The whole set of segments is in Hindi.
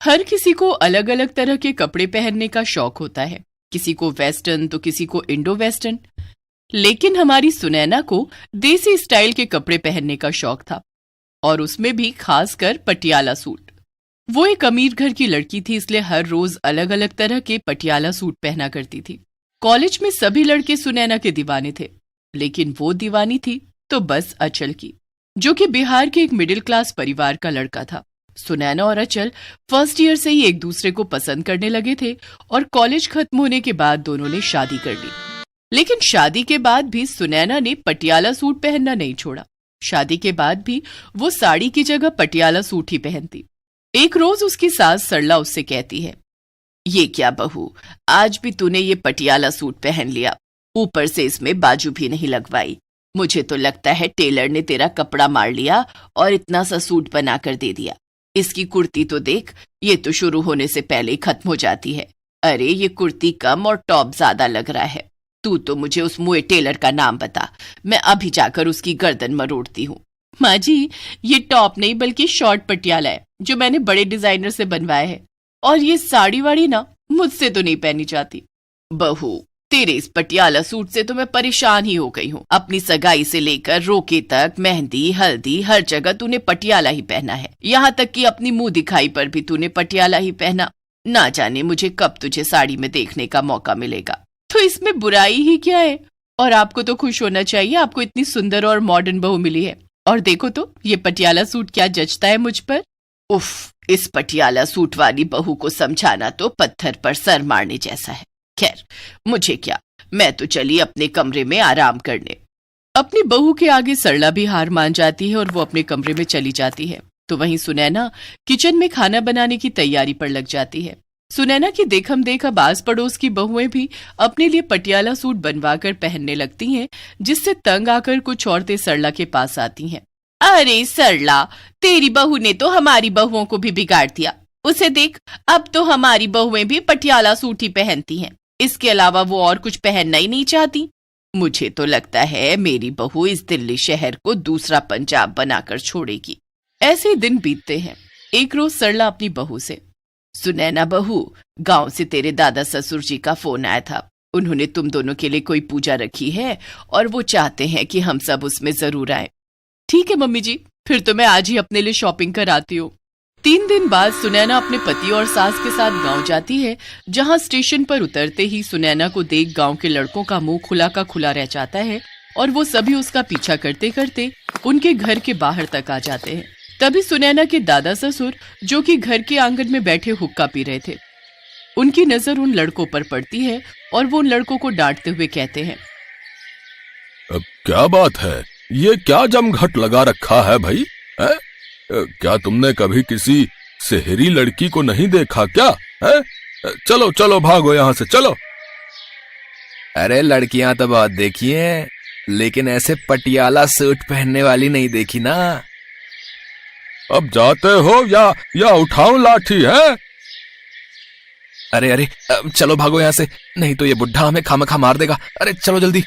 हर किसी को अलग अलग तरह के कपड़े पहनने का शौक होता है, किसी को वेस्टर्न तो किसी को इंडो वेस्टर्न। लेकिन हमारी सुनैना को देसी स्टाइल के कपड़े पहनने का शौक था, और उसमें भी खासकर पटियाला सूट। वो एक अमीर घर की लड़की थी, इसलिए हर रोज अलग अलग तरह के पटियाला सूट पहना करती थी। कॉलेज में सभी लड़के सुनैना के दीवाने थे, लेकिन वो दीवानी थी तो बस अचल की, जो कि बिहार के एक मिडिल क्लास परिवार का लड़का था। सुनैना और अचल फर्स्ट ईयर से ही एक दूसरे को पसंद करने लगे थे, और कॉलेज खत्म होने के बाद दोनों ने शादी कर ली। लेकिन शादी के बाद भी सुनैना ने पटियाला सूट पहनना नहीं छोड़ा। शादी के बाद भी वो साड़ी की जगह पटियाला सूट ही पहनती। एक रोज उसकी सास सरला उससे कहती है, ये क्या बहू, आज भी तूने ये पटियाला सूट पहन लिया, ऊपर से इसमें बाजू भी नहीं लगवाई। मुझे तो लगता है टेलर ने तेरा कपड़ा मार लिया और इतना सा सूट बना कर दे दिया। इसकी कुर्ती तो देख, ये तो शुरू होने से पहले ही खत्म हो जाती है। अरे ये कुर्ती कम और टॉप ज्यादा लग रहा है। तू तो मुझे उस मुए टेलर का नाम बता, मैं अभी जाकर उसकी गर्दन मरोड़ती हूँ। माँ जी, ये टॉप नहीं बल्कि शॉर्ट पटियाला है, जो मैंने बड़े डिजाइनर से बनवाया है, और ये साड़ी वाड़ी ना मुझसे तो नहीं पहनी जाती। बहू, तेरे इस पटियाला सूट से तो मैं परेशान ही हो गई हूँ। अपनी सगाई से लेकर रोके तक, मेहंदी हल्दी हर जगह तूने पटियाला ही पहना है। यहाँ तक कि अपनी मुंह दिखाई पर भी तूने पटियाला ही पहना। ना जाने मुझे कब तुझे साड़ी में देखने का मौका मिलेगा। तो इसमें बुराई ही क्या है? और आपको तो खुश होना चाहिए, आपको इतनी सुंदर और मॉडर्न बहू मिली है। और देखो तो ये पटियाला सूट क्या जचता है मुझ पर। उफ, इस पटियाला सूट वाली बहू को समझाना तो पत्थर पर सर मारने जैसा है। खैर, मुझे क्या, मैं तो चली अपने कमरे में आराम करने। अपनी बहू के आगे सरला भी हार मान जाती है और वो अपने कमरे में चली जाती है। तो वहीं सुनैना किचन में खाना बनाने की तैयारी पर लग जाती है। सुनैना की देखम देख अब आस पड़ोस की बहुएं भी अपने लिए पटियाला सूट बनवा कर पहनने लगती हैं, जिससे तंग आकर कुछ औरतें सरला के पास आती हैं। अरे सरला, तेरी बहू ने तो हमारी बहुओं को भी बिगाड़ दिया। उसे देख, अब तो हमारी बहुएं भी पटियाला सूट ही पहनती हैं। इसके अलावा वो और कुछ पहनना ही नहीं चाहती। मुझे तो लगता है मेरी बहू इस दिल्ली शहर को दूसरा पंजाब बनाकर छोड़ेगी। ऐसे दिन बीतते हैं। एक रोज सरला अपनी बहू से, सुनैना बहू, गांव से तेरे दादा ससुर जी का फोन आया था। उन्होंने तुम दोनों के लिए कोई पूजा रखी है और वो चाहते हैं कि हम सब उसमें जरूर आए। ठीक है मम्मी जी, फिर तो मैं आज ही अपने लिए शॉपिंग कर आती हूँ। 3 दिन बाद सुनैना अपने पति और सास के साथ गांव जाती है, जहां स्टेशन पर उतरते ही सुनैना को देख गांव के लड़कों का मुंह खुला का खुला रह जाता है, और वो सभी उसका पीछा करते करते उनके घर के बाहर तक आ जाते हैं। तभी सुनैना के दादा ससुर, जो कि घर के आंगन में बैठे हुक्का पी रहे थे, उनकी नजर उन लड़कों पर पड़ती है और वो उन लड़कों को डांटते हुए कहते हैं, क्या बात है, ये क्या जमघट लगा रखा है भाई? है? क्या तुमने कभी किसी सेहरी लड़की को नहीं देखा क्या? है? चलो चलो भागो यहाँ से, चलो। अरे लड़कियां तो बहुत देखी हैं, लेकिन ऐसे पटियाला सूट पहनने वाली नहीं देखी ना। अब जाते हो या उठाऊं लाठी? है? अरे अरे, चलो भागो यहाँ से, नहीं तो ये बुढ़ा हमें खामखा मार देगा। अरे चलो जल्दी।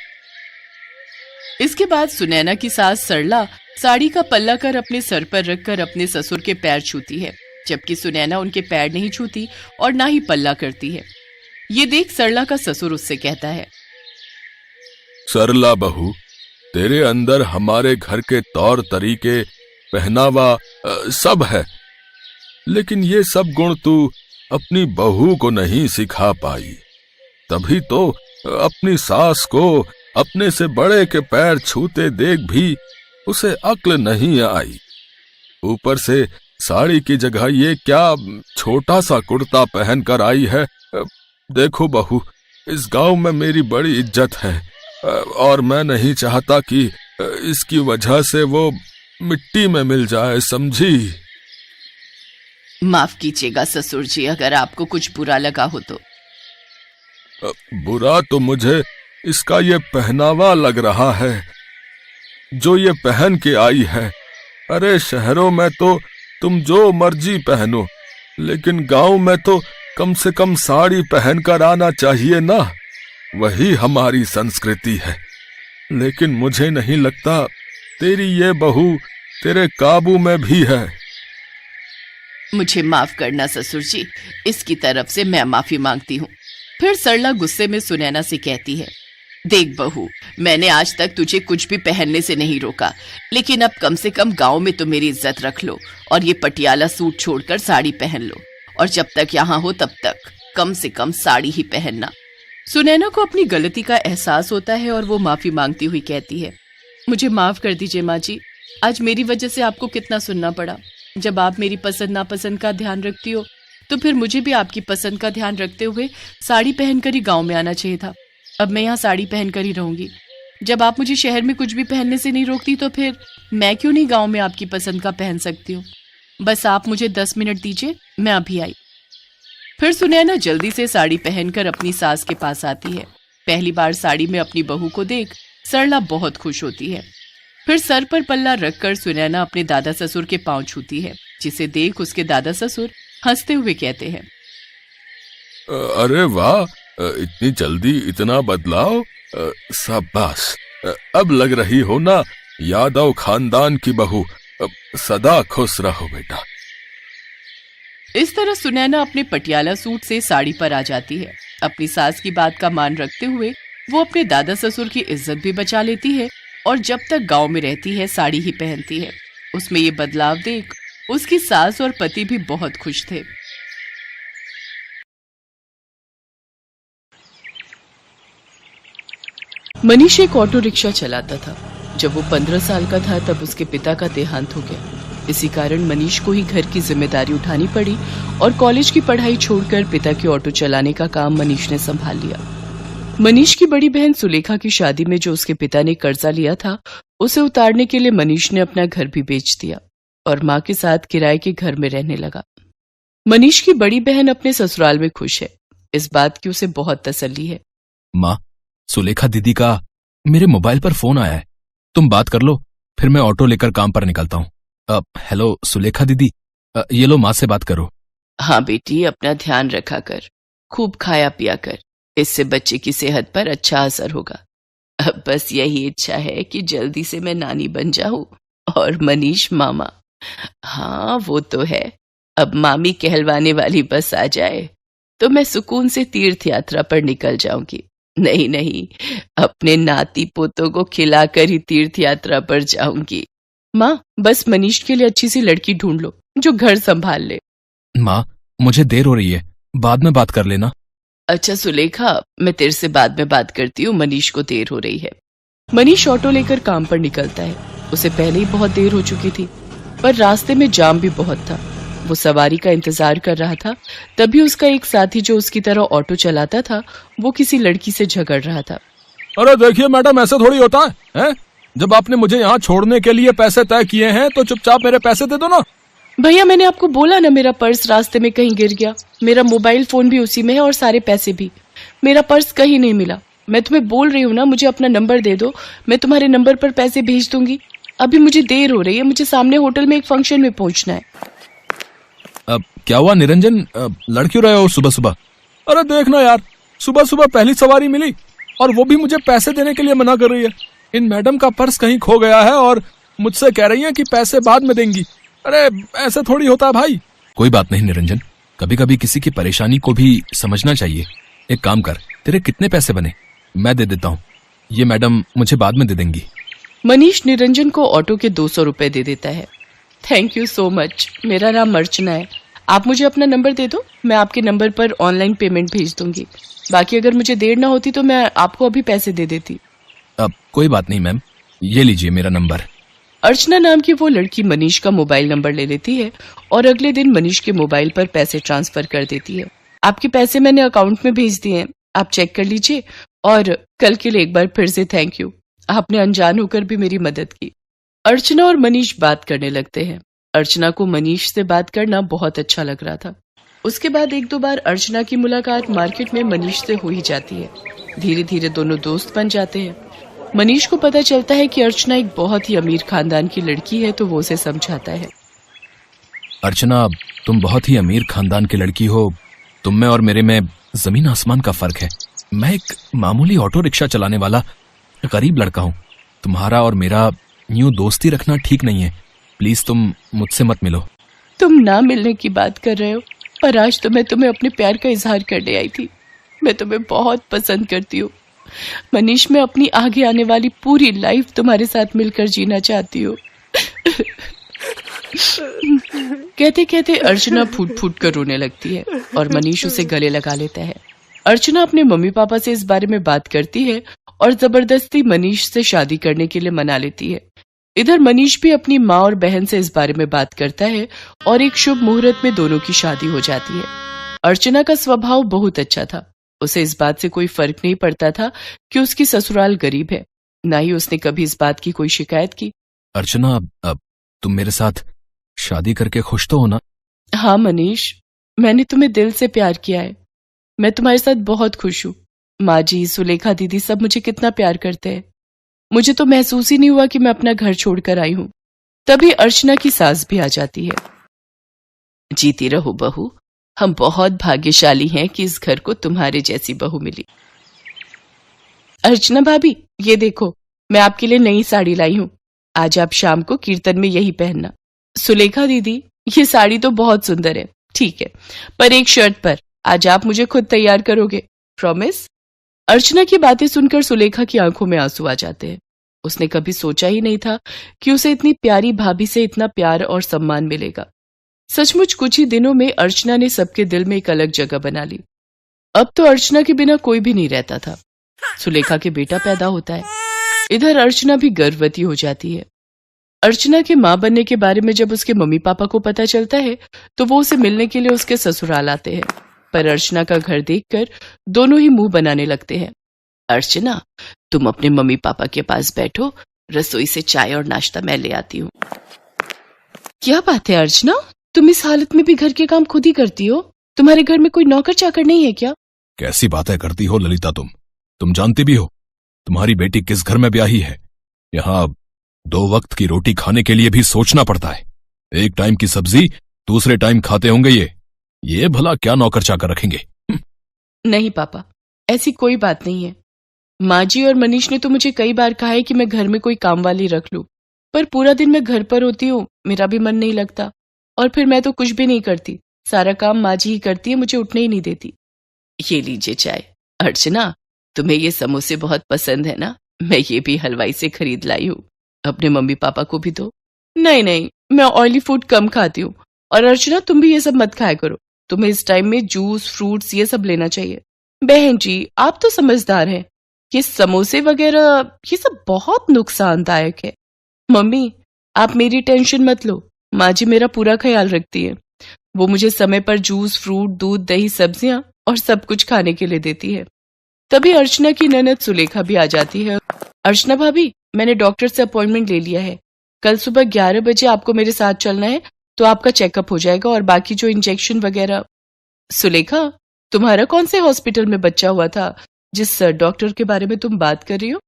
इसके बाद सुनैना की सास सरला साड़ी का पल्ला कर अपने सर पर रखकर अपने ससुर के पैर छूती है, जबकि सुनैना उनके पैर नहीं छूती और ना ही पल्ला करती है। ये देख सरला का ससुर उससे कहता है, सरला बहू, तेरे अंदर हमारे घर के तौर तरीके, पहनावा सब है, लेकिन ये सब गुण तू अपनी बहू को नहीं सिखा पाई। तभी तो अपनी सास को अपने से बड़े के पैर छूते देख भी उसे अक्ल नहीं आई। ऊपर से साड़ी की जगह ये क्या छोटा सा कुर्ता पहन कर आई है। देखो बहू, इस गांव में मेरी बड़ी इज्जत है और मैं नहीं चाहता कि इसकी वजह से वो मिट्टी में मिल जाए, समझी? माफ कीजिएगा ससुर जी, अगर आपको कुछ बुरा लगा हो तो। बुरा तो मुझे इसका ये पहनावा लग रहा है जो ये पहन के आई है। अरे शहरों में तो तुम जो मर्जी पहनो, लेकिन गांव में तो कम से कम साड़ी पहन कर आना चाहिए ना, वही हमारी संस्कृति है। लेकिन मुझे नहीं लगता तेरी ये बहू तेरे काबू में भी है। मुझे माफ करना ससुर जी, इसकी तरफ से मैं माफी मांगती हूँ। फिर सरला गुस्से में सुनैना से कहती है, देख बहू, मैंने आज तक तुझे कुछ भी पहनने से नहीं रोका, लेकिन अब कम से कम गांव में तो मेरी इज्जत रख लो और ये पटियाला सूट छोड़कर साड़ी पहन लो, और जब तक यहाँ हो तब तक कम से कम साड़ी ही पहनना। सुनैना को अपनी गलती का एहसास होता है और वो माफी मांगती हुई कहती है, मुझे माफ कर दीजिए माँ जी, आज मेरी वजह से आपको कितना सुनना पड़ा। जब आप मेरी पसंद नापसंद का ध्यान रखती हो तो फिर मुझे भी आपकी पसंद का ध्यान रखते हुए साड़ी पहनकर ही गांव में आना चाहिए था। अब मैं यहाँ साड़ी पहनकर ही रहूंगी। जब आप मुझे शहर में कुछ भी पहनने से नहीं रोकती तो फिर मैं क्यों नहीं गांव में आपकी पसंद का पहन सकती हूँ। बस आप मुझे 10 मिनट दीजिए, मैं अभी आई। फिर सुनैना जल्दी से साड़ी पहनकर अपनी सास के पास आती है। पहली बार साड़ी में अपनी बहू को देख सरला बहुत खुश होती है। फिर सर पर पल्ला रखकर सुनैना अपने दादा ससुर के पांव छूती है, जिसे देख उसके दादा ससुर हंसते हुए कहते हैं, अरे वाह, इतनी जल्दी इतना बदलाव, शाबाश। अब लग रही हो ना यादव खानदान की बहू। सदा खुश रहो बेटा। इस तरह सुनैना अपने पटियाला सूट से साड़ी पर आ जाती है। अपनी सास की बात का मान रखते हुए वो अपने दादा ससुर की इज्जत भी बचा लेती है और जब तक गांव में रहती है साड़ी ही पहनती है। उसमें ये बदलाव देख उसकी सास और पति भी बहुत खुश थे। मनीष एक ऑटो रिक्शा चलाता था। जब वो 15 साल का था तब उसके पिता का देहांत हो गया। इसी कारण मनीष को ही घर की जिम्मेदारी उठानी पड़ी और कॉलेज की पढ़ाई छोड़कर पिता की ऑटो चलाने का काम मनीष ने संभाल लिया। मनीष की बड़ी बहन सुलेखा की शादी में जो उसके पिता ने कर्जा लिया था, उसे उतारने के लिए मनीष ने अपना घर भी बेच दिया और माँ के साथ किराए के घर में रहने लगा। मनीष की बड़ी बहन अपने ससुराल में खुश है। इस बात की उसे बहुत तसल्ली है। माँ, सुलेखा दीदी का मेरे मोबाइल पर फोन आया है, तुम बात कर लो, फिर मैं ऑटो लेकर काम पर निकलता हूँ। हेलो सुलेखा दीदी, ये लो माँ से बात करो। हाँ बेटी, अपना ध्यान रखा कर, खूब खाया पिया कर, इससे बच्चे की सेहत पर अच्छा असर होगा। अब बस यही इच्छा है कि जल्दी से मैं नानी बन जाऊं और मनीष मामा। हाँ वो तो है, अब मामी कहलवाने वाली बस आ जाए तो मैं सुकून से तीर्थ यात्रा पर निकल जाऊंगी। नहीं, अपने नाती पोतों को खिलाकर ही तीर्थ यात्रा पर जाऊंगी। माँ, बस मनीष के लिए अच्छी सी लड़की ढूंढ लो जो घर संभाल ले। माँ, मुझे देर हो रही है, बाद में बात कर लेना। अच्छा सुलेखा, मैं तेरे से बाद में बात करती हूँ, मनीष को देर हो रही है। मनीष ऑटो लेकर काम पर निकलता है। उसे पहले ही बहुत देर हो चुकी थी, पर रास्ते में जाम भी बहुत था। वो सवारी का इंतजार कर रहा था, तभी उसका एक साथी जो उसकी तरह ऑटो चलाता था, वो किसी लड़की से झगड़ रहा था। अरे देखिए मैडम, ऐसा थोड़ी होता है? जब आपने मुझे यहाँ छोड़ने के लिए पैसे तय किए हैं तो चुपचाप मेरे पैसे दे दो ना। भैया, मैंने आपको बोला ना, मेरा पर्स रास्ते में कहीं गिर गया। मेरा मोबाइल फोन भी उसी में है और सारे पैसे भी। मेरा पर्स कहीं नहीं मिला। मैं तुम्हें बोल रही हूँ ना, मुझे अपना नंबर दे दो, मैं तुम्हारे नंबर पर पैसे भेज दूंगी। अभी मुझे देर हो रही है, मुझे सामने होटल में एक फंक्शन में पहुंचना है। अब क्या हुआ निरंजन, लड़ क्यों रहे हो सुबह सुबह? अरे देखना यार, सुबह सुबह पहली सवारी मिली और वो भी मुझे पैसे देने के लिए मना कर रही है। इन मैडम का पर्स कहीं खो गया है और मुझसे कह रही है कि पैसे बाद में देंगी। अरे ऐसे थोड़ी होता है भाई। कोई बात नहीं निरंजन, कभी कभी किसी की परेशानी को भी समझना चाहिए। एक काम कर, तेरे कितने पैसे बने मैं दे देता हूँ, ये मैडम मुझे बाद में दे देंगी। मनीष निरंजन को ऑटो के 200 रुपए दे देता है। Thank you so much. मेरा नाम अर्चना है, आप मुझे अपना नंबर दे दो, मैं आपके नंबर पर ऑनलाइन पेमेंट भेज दूंगी। बाकी अगर मुझे देर ना होती तो मैं आपको अभी पैसे दे देती। अब कोई बात नहीं मैम, ये लीजिए मेरा नंबर। अर्चना नाम की वो लड़की मनीष का मोबाइल नंबर ले लेती है और अगले दिन मनीष के मोबाइल पर पैसे ट्रांसफर कर देती है। आपके पैसे मैंने अकाउंट में भेज दिए हैं, आप चेक कर लीजिए। और कल के लिए एक बार फिर से थैंक यू, आपने अनजान होकर भी मेरी मदद की। अर्चना और मनीष बात करने लगते हैं। अर्चना को मनीष से बात करना बहुत अच्छा लग रहा था। उसके बाद 1-2 बार अर्चना की मुलाकात मार्केट में मनीष से हो ही जाती है। धीरे धीरे दोनों दोस्त बन जाते हैं। मनीष को पता चलता है कि अर्चना एक बहुत ही अमीर खानदान की लड़की है, तो वो उसे समझाता है। अर्चना, तुम बहुत ही अमीर खानदान की लड़की हो, तुम में और मेरे में जमीन आसमान का फर्क है। मैं एक मामूली ऑटो रिक्शा चलाने वाला गरीब लड़का हूँ। तुम्हारा और मेरा यूं दोस्ती रखना ठीक नहीं है, प्लीज तुम मुझसे मत मिलो। तुम ना मिलने की बात कर रहे हो, पर आज तो मैं तुम्हें अपने प्यार का इजहार करने आई थी। मैं तुम्हें बहुत पसंद करती हूँ मनीष। मैं अपनी आगे आने वाली पूरी लाइफ तुम्हारे साथ मिलकर जीना चाहती हूँ। कहते कहते अर्चना फूट फूट कर रोने लगती है और मनीष उसे गले लगा लेता है। अर्चना अपने मम्मी पापा से इस बारे में बात करती है और जबरदस्ती मनीष से शादी करने के लिए मना लेती है। इधर मनीष भी अपनी माँ और बहन से इस बारे में बात करता है और एक शुभ मुहूर्त में दोनों की शादी हो जाती है। अर्चना का स्वभाव बहुत अच्छा था। उसे इस बात से कोई फर्क नहीं पड़ता था कि उसकी ससुराल गरीब है। ना ही उसने कभी इस बात की कोई शिकायत की। अर्चना, अब तुम मेरे साथ शादी करके खुश तो हो ना? हाँ मनीष, मैंने तुम्हें दिल से प्यार किया है। मैं तुम्हारे साथ बहुत खुश हूँ। माँ जी, सुलेखा दीदी सब मुझे कितना प्यार करते हैं। मुझे तो महसूस ही नहीं हुआ कि मैं अपना घर छोड़कर आई हूँ। तभी अर्चना की सास भी आ जाती है। जीती रहो बहू, हम बहुत भाग्यशाली हैं कि इस घर को तुम्हारे जैसी बहू मिली। अर्चना भाभी, ये देखो, मैं आपके लिए नई साड़ी लाई हूँ। आज आप शाम को कीर्तन में यही पहनना। सुलेखा दीदी, ये साड़ी तो बहुत सुंदर है, ठीक है, पर एक शर्त पर। आज आप मुझे खुद तैयार करोगे, प्रॉमिस? अर्चना की बातें सुनकर सुलेखा की आंखों में आंसू आ जाते हैं। उसने कभी सोचा ही नहीं था कि उसे इतनी प्यारी भाभी से इतना प्यार और सम्मान मिलेगा। सचमुच कुछ ही दिनों में अर्चना ने सबके दिल में एक अलग जगह बना ली। अब तो अर्चना के बिना कोई भी नहीं रहता था। सुलेखा के बेटा पैदा होता है। इधर अर्चना भी गर्भवती हो जाती है। अर्चना के मां बनने के बारे में जब उसके मम्मी पापा को पता चलता है तो वो उसे मिलने के लिए उसके ससुराल आते हैं। पर अर्चना का घर देखकर दोनों ही मुंह बनाने लगते हैं। अर्चना, तुम अपने मम्मी पापा के पास बैठो, रसोई से चाय और नाश्ता मैं ले आती हूँ। क्या बात है अर्चना, तुम इस हालत में भी घर के काम खुद ही करती हो? तुम्हारे घर में कोई नौकर चाकर नहीं है क्या? कैसी बातें करती हो ललिता तुम जानती भी हो तुम्हारी बेटी किस घर में ब्याही है। यहाँ 2 वक्त की रोटी खाने के लिए भी सोचना पड़ता है। एक टाइम की सब्जी दूसरे टाइम खाते होंगे ये भला क्या नौकर चाकर रखेंगे? नहीं पापा, ऐसी कोई बात नहीं है। माँ जी और मनीष ने तो मुझे कई बार कहा है कि मैं घर में कोई काम वाली रख लूं, पर पूरा दिन मैं घर पर होती हूँ, मेरा भी मन नहीं लगता। और फिर मैं तो कुछ भी नहीं करती, सारा काम माँ जी ही करती है, मुझे उठने ही नहीं देती। ये लीजिए चाय। अर्चना, तुम्हें ये समोसे बहुत पसंद है ना? मैं ये भी हलवाई से खरीद लाई हूँ, अपने मम्मी पापा को भी दो। नहीं, मैं ऑयली फूड कम खाती हूँ। और अर्चना, तुम भी ये सब मत खाया करो। तुम्हें इस टाइम में जूस, फ्रूट्स ये सब लेना चाहिए। बहन जी, आप तो समझदार हैं, ये समोसे वगैरह ये सब बहुत नुकसानदायक है। मम्मी, आप मेरी टेंशन मत लो, माँ जी मेरा पूरा ख्याल रखती है। वो मुझे समय पर जूस, फ्रूट, दूध, दही, सब्जियां और सब कुछ खाने के लिए देती है। तभी अर्चना की ननद सुलेखा भी आ जाती है। अर्चना भाभी, मैंने डॉक्टर से अपॉइंटमेंट ले लिया है। कल सुबह 11 बजे आपको मेरे साथ चलना है, तो आपका चेकअप हो जाएगा और बाकी जो इंजेक्शन वगैरह। सुलेखा, तुम्हारा कौन से हॉस्पिटल में बच्चा हुआ था जिस डॉक्टर के बारे में तुम बात कर रही हो?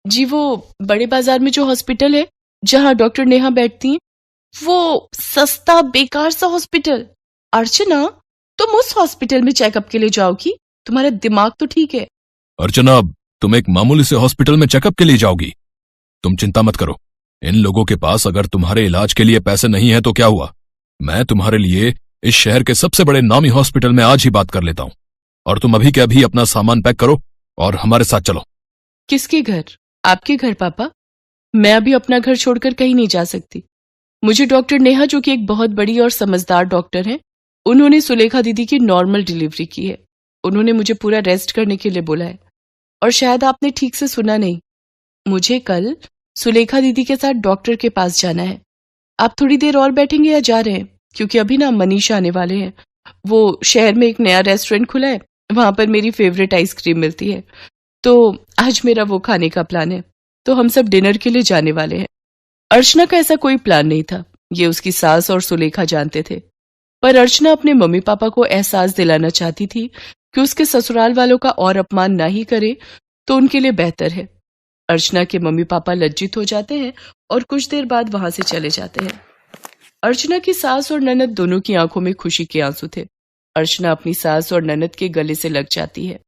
जी, वो बड़े बाजार में जो हॉस्पिटल है जहां डॉक्टर नेहा बैठती हैं, वो सस्ता बेकार सा हॉस्पिटल। अर्चना, तुम उस हॉस्पिटल में चेकअप के लिए जाओगी? तुम्हारा दिमाग तो ठीक है। अर्चना, तुम एक मामूली से हॉस्पिटल में चेकअप के लिए जाओगी? तुम चिंता मत करो, इन लोगों के पास अगर तुम्हारे इलाज के लिए पैसे नहीं है तो क्या हुआ, मैं तुम्हारे लिए इस शहर के सबसे बड़े नामी हॉस्पिटल में आज ही बात कर लेता हूं। और तुम अभी के अभी अपना सामान पैक करो और हमारे साथ चलो। किसके घर? आपके घर पापा? मैं अभी अपना घर छोड़कर कहीं नहीं जा सकती। मुझे डॉक्टर नेहा, जो कि एक बहुत बड़ी और समझदार डॉक्टर है, उन्होंने सुलेखा दीदी की नॉर्मल डिलीवरी की है। उन्होंने मुझे पूरा रेस्ट करने के लिए बोला है। और शायद आपने ठीक से सुना नहीं, मुझे कल सुलेखा दीदी के साथ डॉक्टर के पास जाना है। आप थोड़ी देर और बैठेंगे या जा रहे हैं? क्योंकि अभी ना मनीष आने वाले हैं। वो शहर में एक नया रेस्टोरेंट खुला है, वहां पर मेरी फेवरेट आइसक्रीम मिलती है, तो आज मेरा वो खाने का प्लान है। तो हम सब डिनर के लिए जाने वाले हैं। अर्चना का ऐसा कोई प्लान नहीं था, ये उसकी सास और सुलेखा जानते थे। पर अर्चना अपने मम्मी पापा को एहसास दिलाना चाहती थी कि उसके ससुराल वालों का और अपमान ना ही करे तो उनके लिए बेहतर है। अर्चना के मम्मी पापा लज्जित हो जाते हैं और कुछ देर बाद वहां से चले जाते हैं। अर्चना की सास और ननद दोनों की आंखों में खुशी के आंसू थे। अर्चना अपनी सास और ननद के गले से लग जाती है।